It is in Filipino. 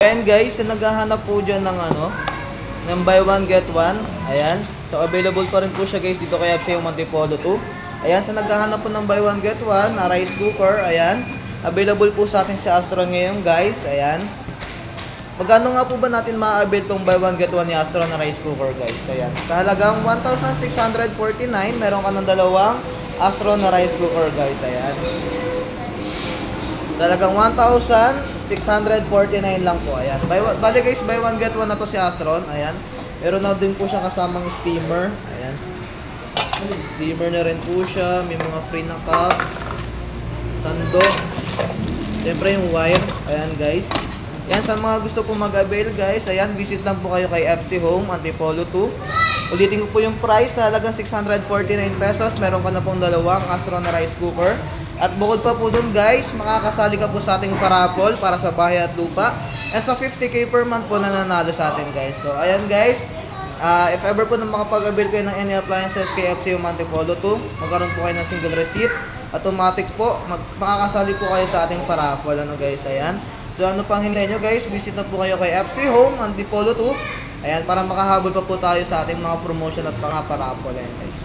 Ayan guys, so naghahanap po dyan ng ng buy one get one. Ayan. So available pa rin po siya guys dito kay FC Antipolo 2. Ayan, so naghahanap po ng buy one get one na rice cooker. Ayan. Available po sa atin sa Astron ngayon guys. Ayan. Magkano nga po ba natin ma-avail tong buy one get one ni Astron na rice cooker guys? Ayan. Sa halagang 1,649, meron ka ng dalawang Astron na rice cooker guys. Ayan. Sa halagang 1,649 lang po. Ayan. Bali guys, buy one get one na to si Astron. Ayan. Meron na din po siya kasamang steamer. Ayan. Steamer na rin po siya. May mga free na cup. Sandok. Siyempre yung wire. Ayan guys. Ayan, sa mga gusto po mag-avail guys, ayan, visit lang po kayo kay FC Home Antipolo 2. Ulitin ko po yung price, sa halagang 649 pesos. Meron ka na pong dalawang Astron na rice cooker. At bukod pa po dun guys, makakasali ka po sa ating parapol para sa bahay at lupa. And sa 50k per month po nananalo sa atin guys. So ayan guys, if ever po na makapag-avail kayo ng any appliances kay FC Home Antipolo 2, magkaroon po kayo ng single receipt. Automatic po, makakasali po kayo sa ating parapol. Ano guys, ayan. So ano pang hintayin nyo guys, visit na po kayo kay FC Home Antipolo 2. Ayan, para makahabol pa po tayo sa ating mga promotion at mga parapol. Ayan guys.